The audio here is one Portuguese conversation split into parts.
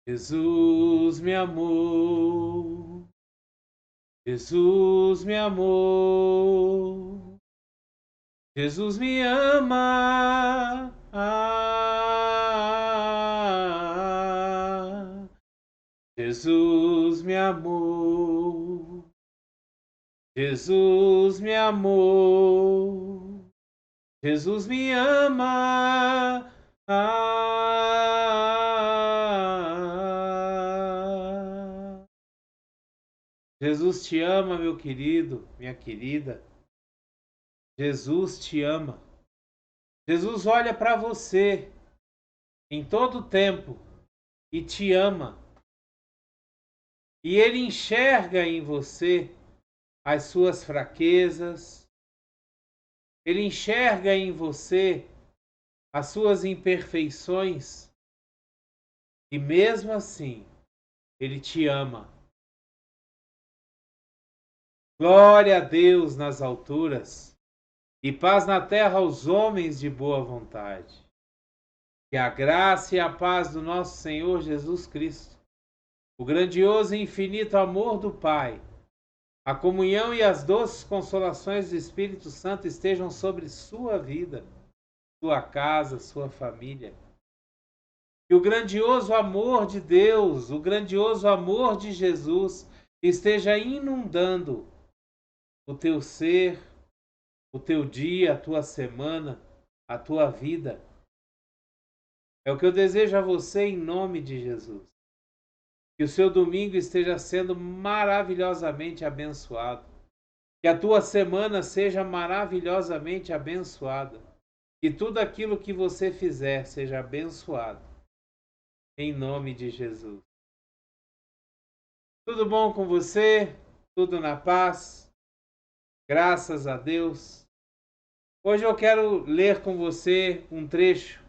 Jesus me amou, Jesus me amou, Jesus me ama. Jesus me amou, Jesus me amou, Jesus me ama. Jesus te ama, meu querido, minha querida. Jesus te ama. Jesus olha para você em todo o tempo e te ama. E ele enxerga em você as suas fraquezas. Ele enxerga em você as suas imperfeições. E mesmo assim, ele te ama. Glória a Deus nas alturas e paz na terra aos homens de boa vontade. Que a graça e a paz do nosso Senhor Jesus Cristo, o grandioso e infinito amor do Pai, a comunhão e as doces consolações do Espírito Santo estejam sobre sua vida, sua casa, sua família. Que o grandioso amor de Deus, o grandioso amor de Jesus esteja inundando o teu ser, o teu dia, a tua semana, a tua vida. É o que eu desejo a você em nome de Jesus. Que o seu domingo esteja sendo maravilhosamente abençoado. Que a tua semana seja maravilhosamente abençoada. Que tudo aquilo que você fizer seja abençoado. Em nome de Jesus. Tudo bom com você? Tudo na paz? Graças a Deus. Hoje eu quero ler com você um trecho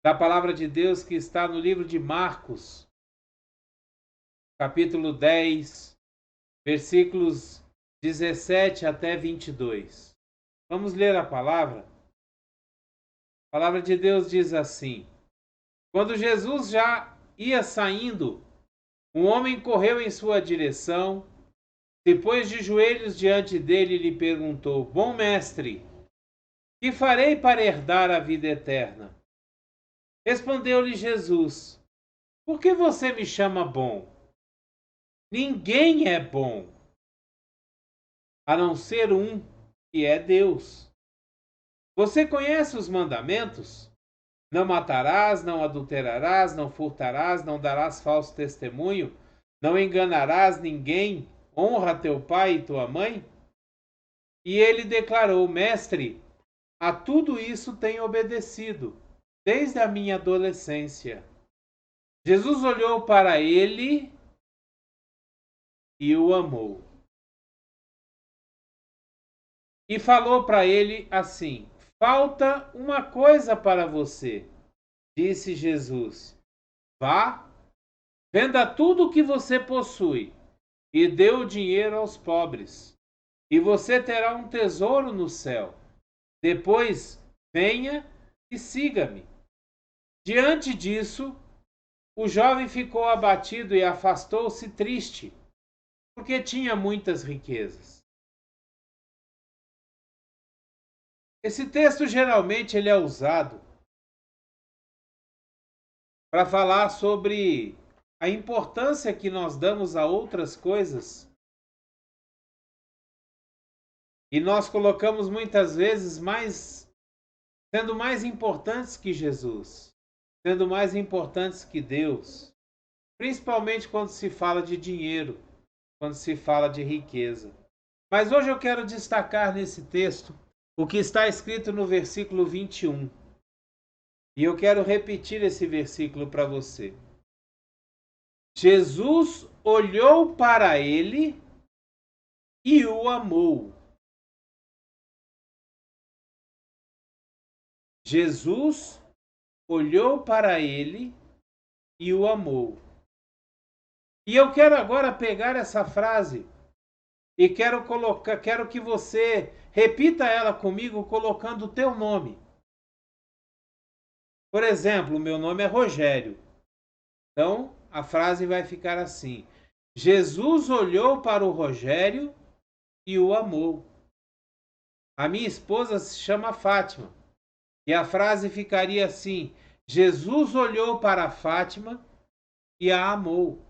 da palavra de Deus que está no livro de Marcos, capítulo 10, versículos 17 até 22. Vamos ler a palavra? A palavra de Deus diz assim: Quando Jesus já ia saindo, um homem correu em sua direção, se pôs de joelhos diante dele e lhe perguntou: Bom mestre, que farei para herdar a vida eterna? Respondeu-lhe Jesus: Por que você me chama bom? Ninguém é bom, a não ser um, que é Deus. Você conhece os mandamentos? Não matarás, não adulterarás, não furtarás, não darás falso testemunho, não enganarás ninguém, honra teu pai e tua mãe? E ele declarou: Mestre, a tudo isso tenho obedecido, desde a minha adolescência. Jesus olhou para ele e o amou. E falou para ele assim: Falta uma coisa para você. Disse Jesus: Vá, venda tudo o que você possui e dê o dinheiro aos pobres, e você terá um tesouro no céu. Depois, venha e siga-me. Diante disso, o jovem ficou abatido e afastou-se triste, porque tinha muitas riquezas. Esse texto geralmente ele é usado para falar sobre a importância que nós damos a outras coisas. E nós colocamos muitas vezes sendo mais importantes que Jesus, sendo mais importantes que Deus, principalmente quando se fala de dinheiro, quando se fala de riqueza. Mas hoje eu quero destacar nesse texto o que está escrito no versículo 21. E eu quero repetir esse versículo para você. Jesus olhou para ele e o amou. Jesus olhou para ele e o amou. E eu quero agora pegar essa frase e quero que você repita ela comigo colocando o teu nome. Por exemplo, meu nome é Rogério. Então, a frase vai ficar assim: Jesus olhou para o Rogério e o amou. A minha esposa se chama Fátima. E a frase ficaria assim: Jesus olhou para Fátima e a amou.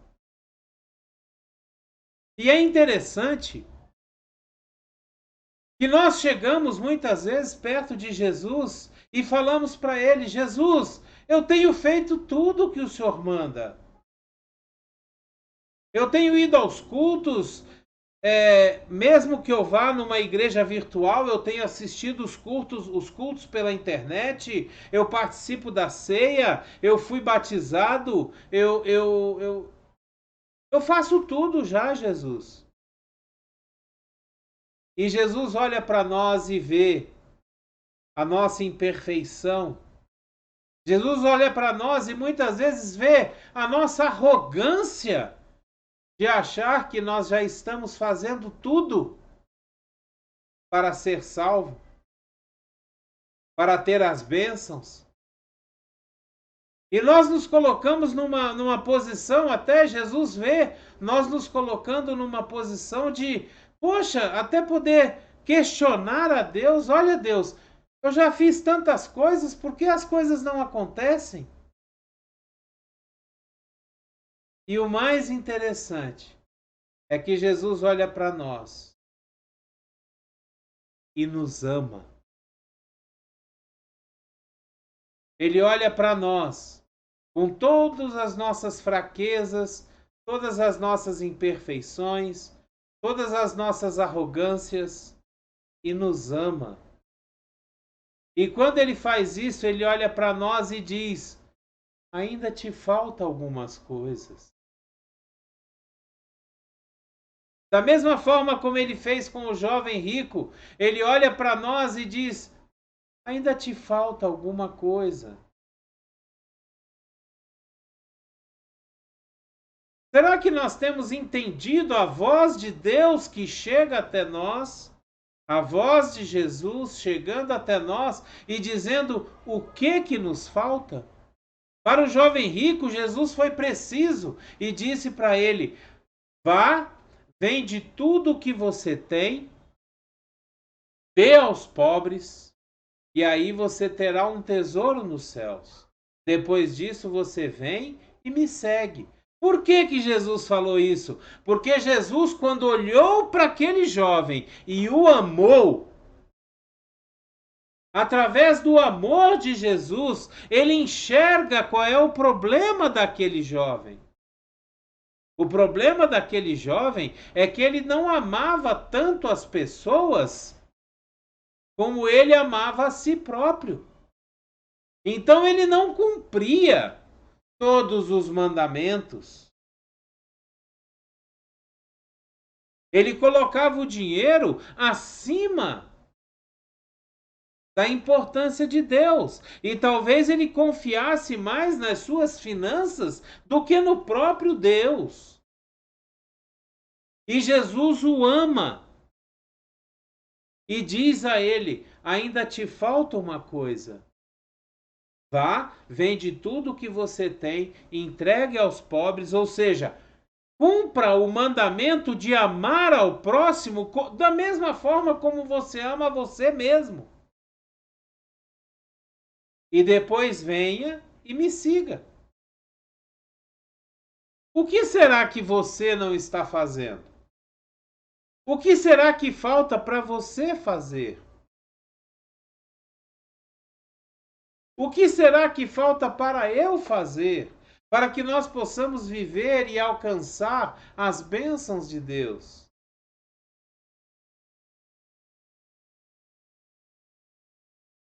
E é interessante que nós chegamos muitas vezes perto de Jesus e falamos para ele: Jesus, eu tenho feito tudo o que o Senhor manda. Eu tenho ido aos cultos, mesmo que eu vá numa igreja virtual, eu tenho assistido os cultos pela internet, eu participo da ceia, eu fui batizado, eu faço tudo já, Jesus. E Jesus olha para nós e vê a nossa imperfeição. Jesus olha para nós e muitas vezes vê a nossa arrogância de achar que nós já estamos fazendo tudo para ser salvo, para ter as bênçãos. E nós nos colocamos numa posição, até Jesus vê, nós nos colocando numa posição de, poxa, até poder questionar a Deus. Olha, Deus, eu já fiz tantas coisas, por que as coisas não acontecem? E o mais interessante é que Jesus olha para nós e nos ama. Ele olha para nós com todas as nossas fraquezas, todas as nossas imperfeições, todas as nossas arrogâncias e nos ama. E quando ele faz isso, ele olha para nós e diz: ainda te falta algumas coisas. Da mesma forma como ele fez com o jovem rico, ele olha para nós e diz: ainda te falta alguma coisa. Será que nós temos entendido a voz de Deus que chega até nós? A voz de Jesus chegando até nós e dizendo o que nos falta? Para o jovem rico, Jesus foi preciso e disse para ele: vá, vende tudo o que você tem, dê aos pobres, e aí você terá um tesouro nos céus. Depois disso, você vem e me segue. Por que Jesus falou isso? Porque Jesus, quando olhou para aquele jovem e o amou, através do amor de Jesus, ele enxerga qual é o problema daquele jovem. O problema daquele jovem é que ele não amava tanto as pessoas como ele amava a si próprio. Então ele não cumpria todos os mandamentos. Ele colocava o dinheiro acima da importância de Deus. E talvez ele confiasse mais nas suas finanças do que no próprio Deus. E Jesus o ama. E diz a ele: ainda te falta uma coisa. Vá, vende tudo o que você tem, entregue aos pobres, ou seja, cumpra o mandamento de amar ao próximo da mesma forma como você ama você mesmo. E depois venha e me siga. O que será que você não está fazendo? O que será que falta para você fazer? O que será que falta para eu fazer? Para que nós possamos viver e alcançar as bênçãos de Deus.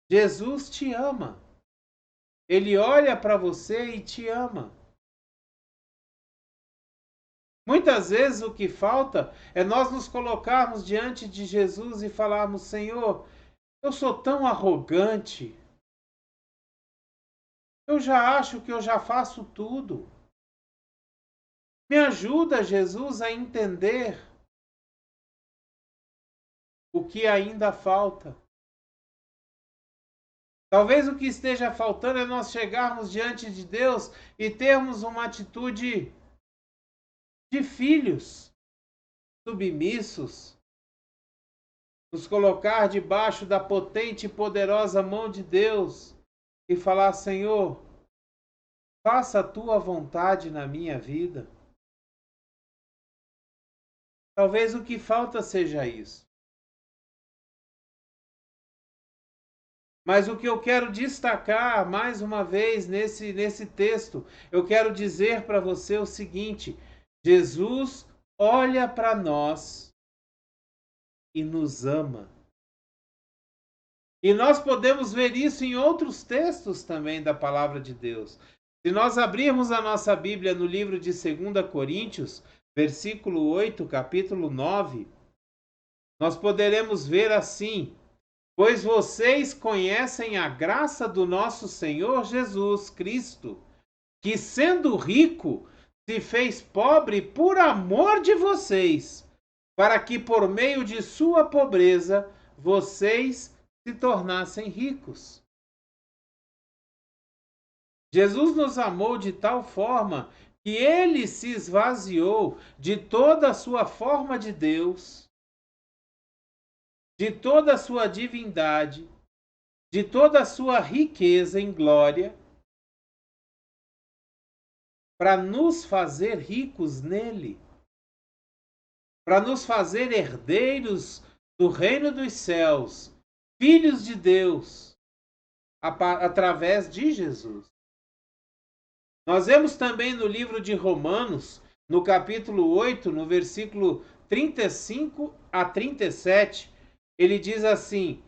Jesus te ama. Ele olha para você e te ama. Muitas vezes o que falta é nós nos colocarmos diante de Jesus e falarmos: Senhor, eu sou tão arrogante. Eu já acho que eu já faço tudo. Me ajuda, Jesus, a entender o que ainda falta. Talvez o que esteja faltando é nós chegarmos diante de Deus e termos uma atitude de filhos submissos, nos colocar debaixo da potente e poderosa mão de Deus e falar: Senhor, faça a tua vontade na minha vida. Talvez o que falta seja isso. Mas o que eu quero destacar mais uma vez nesse texto, eu quero dizer para você o seguinte: Jesus olha para nós e nos ama. E nós podemos ver isso em outros textos também da palavra de Deus. Se nós abrirmos a nossa Bíblia no livro de 2 Coríntios, versículo 8, capítulo 9, nós poderemos ver assim: pois vocês conhecem a graça do nosso Senhor Jesus Cristo, que sendo rico, se fez pobre por amor de vocês, para que por meio de sua pobreza vocês se tornassem ricos. Jesus nos amou de tal forma que ele se esvaziou de toda a sua forma de Deus, de toda a sua divindade, de toda a sua riqueza em glória, para nos fazer ricos nele, para nos fazer herdeiros do reino dos céus, filhos de Deus, através de Jesus. Nós vemos também no livro de Romanos, no capítulo 8, no versículo 35 a 37, ele diz assim: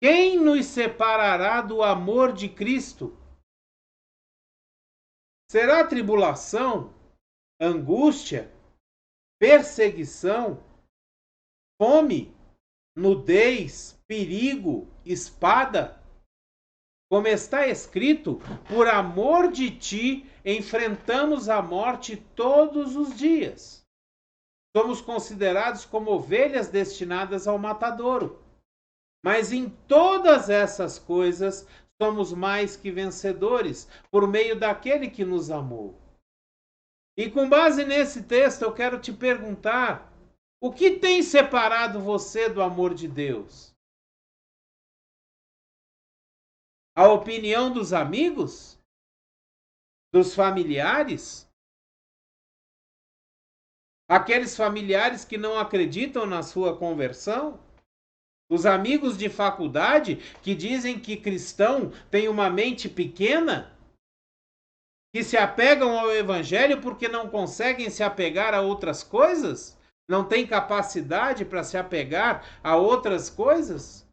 quem nos separará do amor de Cristo? Será tribulação, angústia, perseguição, fome, nudez, perigo, espada? Como está escrito, por amor de ti enfrentamos a morte todos os dias. Somos considerados como ovelhas destinadas ao matadouro. Mas em todas essas coisas somos mais que vencedores por meio daquele que nos amou. E com base nesse texto eu quero te perguntar: o que tem separado você do amor de Deus? A opinião dos amigos? Dos familiares? Aqueles familiares que não acreditam na sua conversão? Os amigos de faculdade que dizem que cristão tem uma mente pequena? Que se apegam ao evangelho porque não conseguem se apegar a outras coisas? Não têm capacidade para se apegar a outras coisas?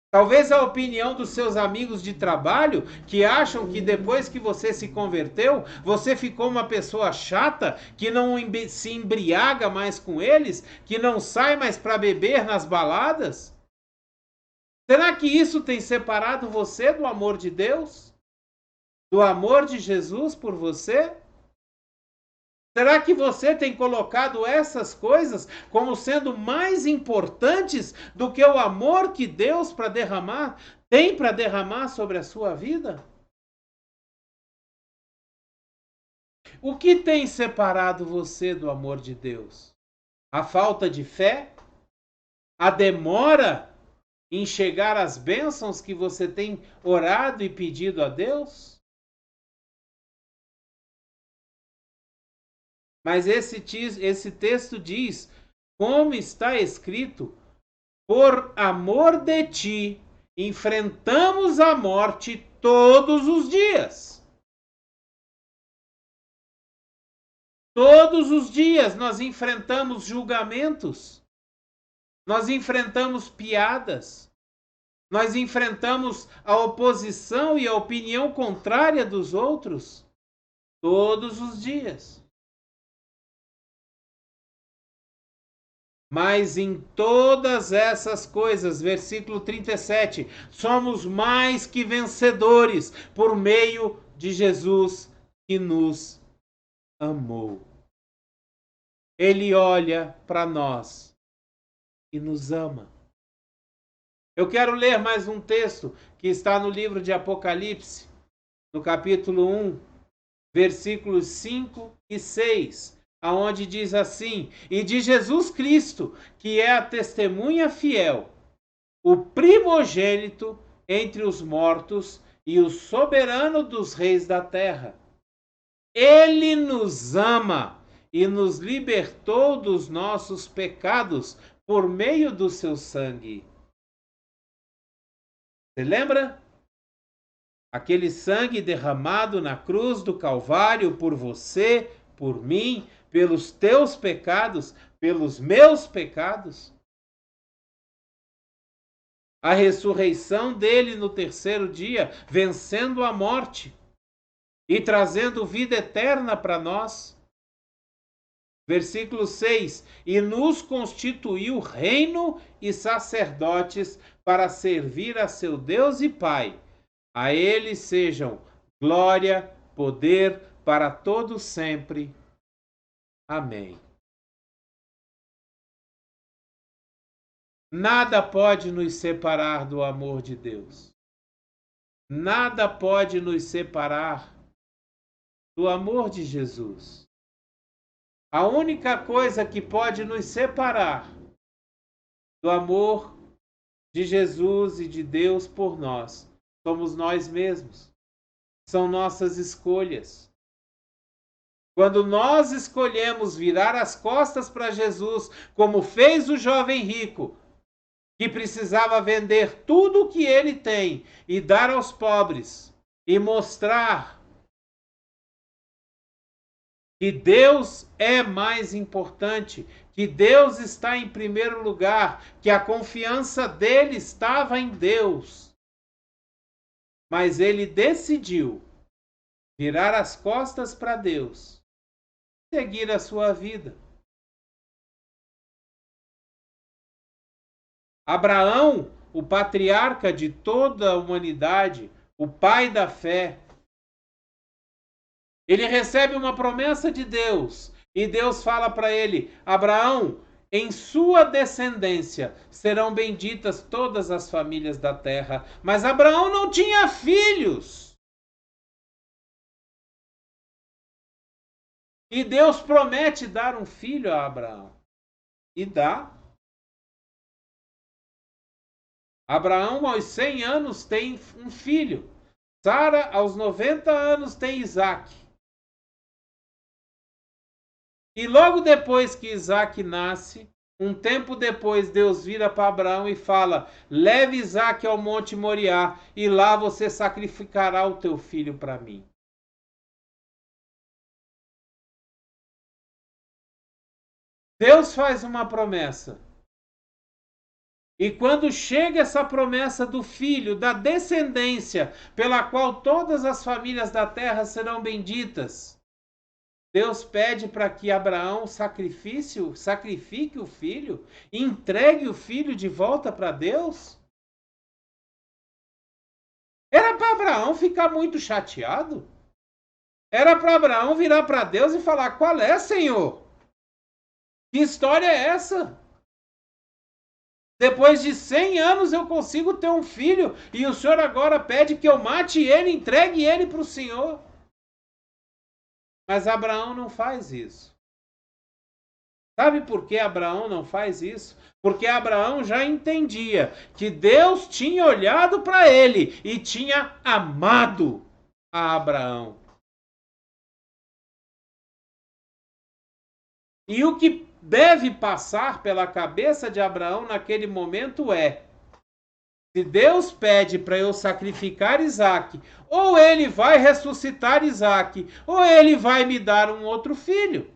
Talvez a opinião dos seus amigos de trabalho, que acham que depois que você se converteu, você ficou uma pessoa chata, que não se embriaga mais com eles, que não sai mais para beber nas baladas? Será que isso tem separado você do amor de Deus? Do amor de Jesus por você? Será que você tem colocado essas coisas como sendo mais importantes do que o amor que Deus tem para derramar sobre a sua vida? O que tem separado você do amor de Deus? A falta de fé? A demora em chegar às bênçãos que você tem orado e pedido a Deus? Mas esse texto diz, como está escrito, por amor de ti, enfrentamos a morte todos os dias. Todos os dias nós enfrentamos julgamentos, nós enfrentamos piadas, nós enfrentamos a oposição e a opinião contrária dos outros. Todos os dias. Mas em todas essas coisas, versículo 37, somos mais que vencedores por meio de Jesus que nos amou. Ele olha para nós e nos ama. Eu quero ler mais um texto que está no livro de Apocalipse, no capítulo 1, versículos 5 e 6, aonde diz assim: e de Jesus Cristo, que é a testemunha fiel, o primogênito entre os mortos e o soberano dos reis da terra. Ele nos ama e nos libertou dos nossos pecados por meio do seu sangue. Você lembra? Aquele sangue derramado na cruz do Calvário por você, por mim, pelos teus pecados, pelos meus pecados. A ressurreição dele no terceiro dia, vencendo a morte e trazendo vida eterna para nós. Versículo 6: e nos constituiu reino e sacerdotes para servir a seu Deus e Pai. A ele sejam glória, poder para todos sempre. Amém. Nada pode nos separar do amor de Deus. Nada pode nos separar do amor de Jesus. A única coisa que pode nos separar do amor de Jesus e de Deus por nós somos nós mesmos. São nossas escolhas. Quando nós escolhemos virar as costas para Jesus, como fez o jovem rico, que precisava vender tudo o que ele tem e dar aos pobres, e mostrar que Deus é mais importante, que Deus está em primeiro lugar, que a confiança dele estava em Deus. Mas ele decidiu virar as costas para Deus, seguir a sua vida. Abraão, o patriarca de toda a humanidade, o pai da fé, ele recebe uma promessa de Deus e Deus fala para ele: Abraão, em sua descendência serão benditas todas as famílias da terra. Mas Abraão não tinha filhos. E Deus promete dar um filho a Abraão. E dá. Abraão, aos 100 anos, tem um filho. Sara, aos 90 anos, tem Isaac. E logo depois que Isaac nasce, um tempo depois, Deus vira para Abraão e fala: leve Isaac ao Monte Moriá e lá você sacrificará o teu filho para mim. Deus faz uma promessa. E quando chega essa promessa do filho, da descendência, pela qual todas as famílias da terra serão benditas, Deus pede para que Abraão sacrifique o filho, entregue o filho de volta para Deus? Era para Abraão ficar muito chateado? Era para Abraão virar para Deus e falar: qual é, Senhor? Que história é essa? Depois de 100 anos eu consigo ter um filho e o Senhor agora pede que eu mate ele, entregue ele para o Senhor. Mas Abraão não faz isso. Sabe por que Abraão não faz isso? Porque Abraão já entendia que Deus tinha olhado para ele e tinha amado a Abraão. E o que deve passar pela cabeça de Abraão naquele momento é: se Deus pede para eu sacrificar Isaac, ou ele vai ressuscitar Isaac, ou ele vai me dar um outro filho.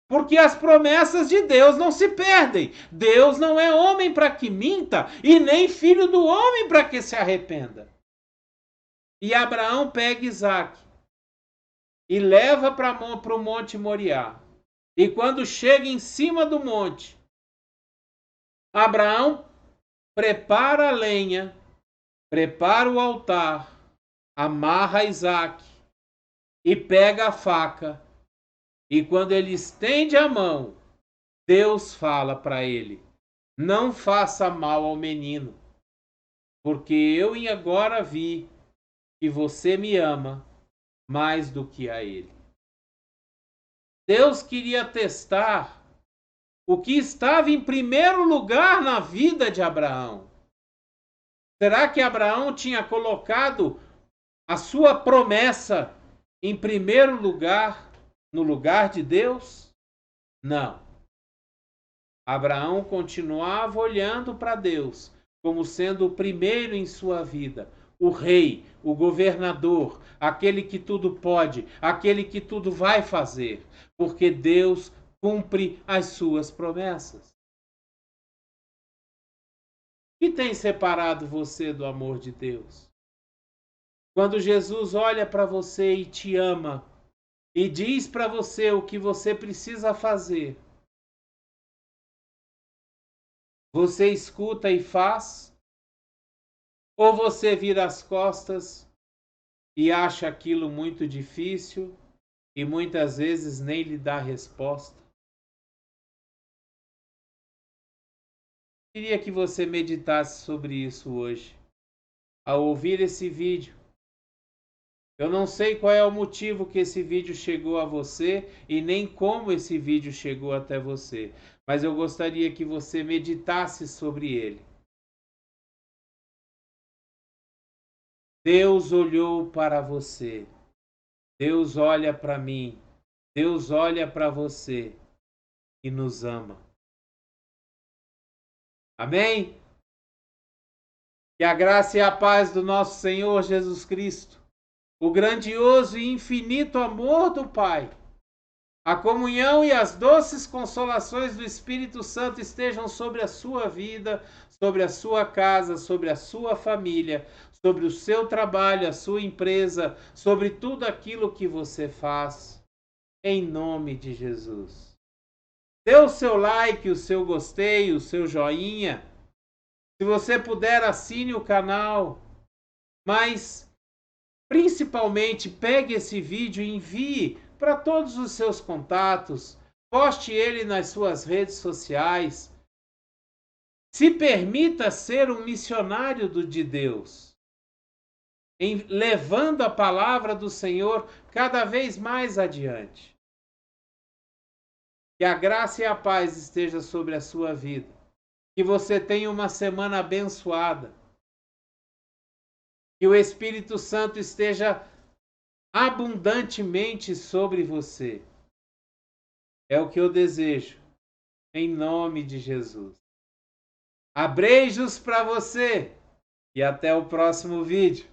Porque as promessas de Deus não se perdem. Deus não é homem para que minta, e nem filho do homem para que se arrependa. E Abraão pega Isaac e leva para o Monte Moriá. E quando chega em cima do monte, Abraão prepara a lenha, prepara o altar, amarra Isaac e pega a faca. E quando ele estende a mão, Deus fala para ele: não faça mal ao menino, porque eu agora vi que você me ama mais do que a ele. Deus queria testar o que estava em primeiro lugar na vida de Abraão. Será que Abraão tinha colocado a sua promessa em primeiro lugar, no lugar de Deus? Não. Abraão continuava olhando para Deus como sendo o primeiro em sua vida, o rei, o governador, aquele que tudo pode, aquele que tudo vai fazer, porque Deus cumpre as suas promessas. O que tem separado você do amor de Deus? Quando Jesus olha para você e te ama e diz para você o que você precisa fazer, você escuta e faz? Ou você vira as costas e acha aquilo muito difícil e muitas vezes nem lhe dá resposta? Queria que você meditasse sobre isso hoje, ao ouvir esse vídeo. Eu não sei qual é o motivo que esse vídeo chegou a você e nem como esse vídeo chegou até você, mas eu gostaria que você meditasse sobre ele. Deus olhou para você. Deus olha para mim. Deus olha para você e nos ama. Amém? Que a graça e a paz do nosso Senhor Jesus Cristo, o grandioso e infinito amor do Pai, a comunhão e as doces consolações do Espírito Santo estejam sobre a sua vida, sobre a sua casa, sobre a sua família, sobre o seu trabalho, a sua empresa, sobre tudo aquilo que você faz, em nome de Jesus. Dê o seu like, o seu gostei, o seu joinha. Se você puder, assine o canal, mas principalmente pegue esse vídeo e envie para todos os seus contatos, poste ele nas suas redes sociais. Se permita ser um missionário de Deus, levando a palavra do Senhor cada vez mais adiante. Que a graça e a paz esteja sobre a sua vida. Que você tenha uma semana abençoada. Que o Espírito Santo esteja abundantemente sobre você. É o que eu desejo, em nome de Jesus. Abreijos para você e até o próximo vídeo.